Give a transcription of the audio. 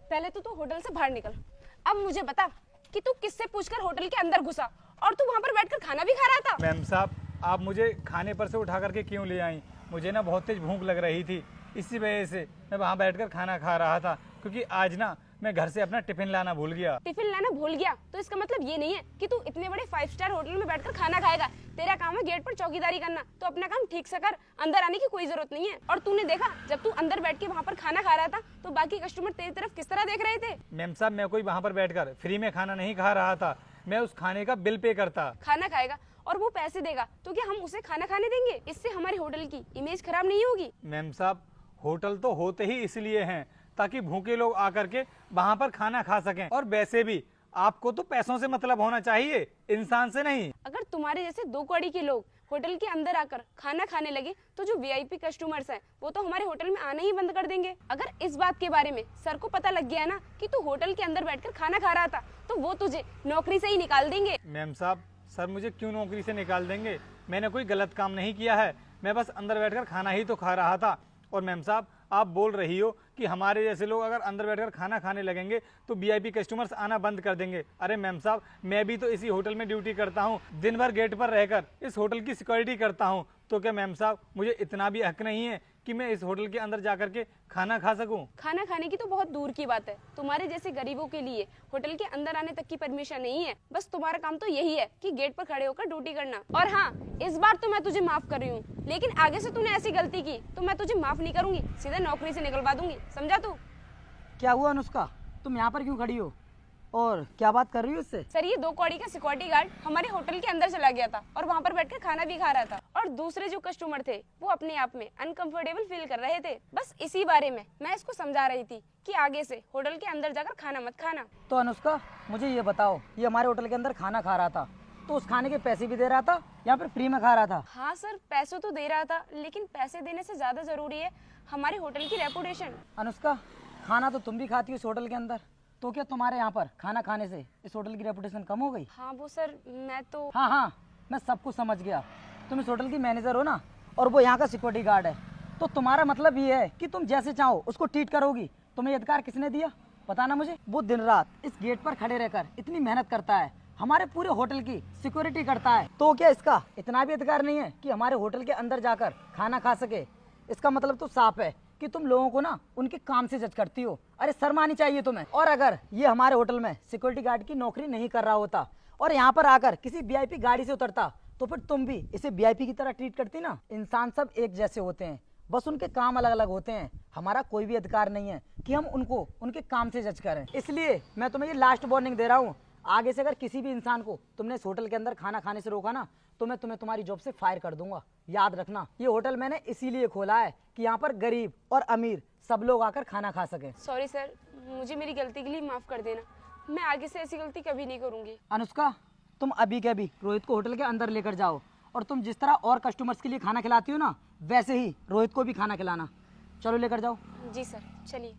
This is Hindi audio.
पहले तो तू होटल से बाहर निकल। अब मुझे बता कि तू किससे पूछकर होटल के अंदर घुसा और तू वहाँ पर बैठकर खाना भी खा रहा था। मैम साहब, आप मुझे खाने पर से उठा करके क्यों ले आई? मुझे ना बहुत तेज भूख लग रही थी, इसी वजह से मैं वहाँ बैठकर खाना खा रहा था, क्योंकि आज ना मैं घर से अपना टिफिन लाना भूल गया। टिफिन लाना भूल गया तो इसका मतलब ये नहीं है कि तू इतने बड़े 5 स्टार होटल में बैठकर खाना खाएगा। तेरा काम है गेट पर चौकीदारी करना, तो अपना काम ठीक से कर, अंदर आने की कोई जरूरत नहीं है। और तूने देखा जब तू अंदर बैठ के वहाँ पर खाना खा रहा था तो बाकी कस्टमर तेरी तरफ किस तरह देख रहे थे? मैम साहब, मैं कोई वहाँ पर बैठकर फ्री में खाना नहीं खा रहा था, मैं उस खाने का बिल पे करता। खाना खाएगा और वो पैसे देगा तो क्या हम उसे खाना खाने देंगे? इससे हमारे होटल की इमेज खराब नहीं होगी? मैम साहब, होटल तो होते ही इसलिए हैं ताकि भूखे लोग आकर के वहाँ पर खाना खा सकें। और वैसे भी आपको तो पैसों से मतलब होना चाहिए, इंसान से नहीं। अगर तुम्हारे जैसे 2 कौड़ी के लोग होटल के अंदर आकर खाना खाने लगे तो जो वीआईपी कस्टमर्स हैं वो तो हमारे होटल में आना ही बंद कर देंगे। अगर इस बात के बारे में सर को पता लग गया ना कि तू होटल के अंदर बैठकर खाना खा रहा था तो वो तुझे नौकरी से ही निकाल देंगे। मैम साहब, सर मुझे क्यों नौकरी से निकाल देंगे? मैंने कोई गलत काम नहीं किया है, मैं बस अंदर बैठकर खाना ही तो खा रहा था। और मैम साहब, आप बोल रही हो कि हमारे जैसे लोग अगर अंदर बैठकर खाना खाने लगेंगे तो वीआईपी कस्टमर्स आना बंद कर देंगे। अरे मैम साहब, मैं भी तो इसी होटल में ड्यूटी करता हूँ, दिन भर गेट पर रहकर इस होटल की सिक्योरिटी करता हूँ। तो क्या मैम साहब, मुझे इतना भी हक नहीं है कि मैं इस होटल के अंदर जाकर के खाना खा सकूं? खाना खाने की तो बहुत दूर की बात है, तुम्हारे जैसे गरीबों के लिए होटल के अंदर आने तक की परमिशन नहीं है। बस तुम्हारा काम तो यही है कि गेट पर खड़े होकर ड्यूटी करना। और हाँ, इस बार तो मैं तुझे माफ कर रही हूँ, लेकिन आगे से तूने ऐसी गलती की तो मैं तुझे माफ नहीं करूंगी, सीधा नौकरी से निकलवा दूंगी, समझा तू? क्या हुआ अनुष्का, तुम यहाँ पर क्यों खड़ी हो और क्या बात कर रही हो इससे? सर, ये 2 कौड़ी का सिक्योरिटी गार्ड हमारे होटल के अंदर चला गया था और वहाँ पर बैठकर खाना भी खा रहा था। और दूसरे जो कस्टमर थे वो अपने आप में अनकंफर्टेबल फील कर रहे थे। बस इसी बारे में मैं इसको समझा रही थी कि आगे से होटल के अंदर जाकर खाना मत खाना। तो अनुष्का, मुझे ये बताओ, ये हमारे होटल के अंदर खाना खा रहा था तो उस खाने के पैसे भी दे रहा था या फिर फ्री में खा रहा था? हाँ सर, पैसों तो दे रहा था, लेकिन पैसे देने से ज्यादा जरूरी है हमारे होटल की रेपुटेशन। अनुष्का, खाना तो तुम भी खाती हो इस होटल के अंदर, तो क्या तुम्हारे यहाँ पर खाना खाने से इस होटल की रेपुटेशन कम हो गई? हाँ वो सर, मैं तो हाँ, मैं सब कुछ समझ गया। तुम इस होटल की मैनेजर हो ना, और वो यहाँ का सिक्योरिटी गार्ड है, तो तुम्हारा मतलब ये है कि तुम जैसे चाहो उसको ट्रीट करोगी। तुम्हें ये अधिकार किसने दिया, बताना मुझे। वो दिन रात इस गेट पर खड़े रहकर इतनी मेहनत करता है, हमारे पूरे होटल की सिक्योरिटी करता है, तो क्या इसका इतना भी अधिकार नहीं है कि हमारे होटल के अंदर जाकर खाना खा सके? इसका मतलब तो साफ है कि तुम लोगों को ना उनके काम से जज करती हो। अरे शर्म आनी चाहिए तुम्हें। और अगर ये हमारे होटल में सिक्योरिटी गार्ड की नौकरी नहीं कर रहा होता और यहाँ पर आकर किसी वीआईपी गाड़ी से उतरता तो फिर तुम भी इसे वीआईपी की तरह ट्रीट करती ना। इंसान सब एक जैसे होते हैं, बस उनके काम अलग अलग होते हैं। हमारा कोई भी अधिकार नहीं है कि हम उनको उनके काम से जज करें। इसलिए मैं तुम्हें ये लास्ट वार्निंग दे रहा हूँ, आगे से अगर किसी भी इंसान को तुमने इस होटल के अंदर खाना खाने से रोका ना तो मैं तुम्हें तुम्हारी जॉब से फायर कर दूंगा। याद रखना, ये होटल मैंने इसीलिए खोला है कि यहाँ पर गरीब और अमीर सब लोग आकर खाना खा सकें। सॉरी सर, मुझे मेरी गलती के लिए माफ कर देना, मैं आगे से ऐसी गलती कभी नहीं करूंगी। अनुष्का, तुम अभी के अभी रोहित को होटल के अंदर लेकर जाओ और तुम जिस तरह और कस्टमर्स के लिए खाना खिलाती हो ना, वैसे ही रोहित को भी खाना खिलाना। चलो लेकर जाओ। जी सर, चलिए।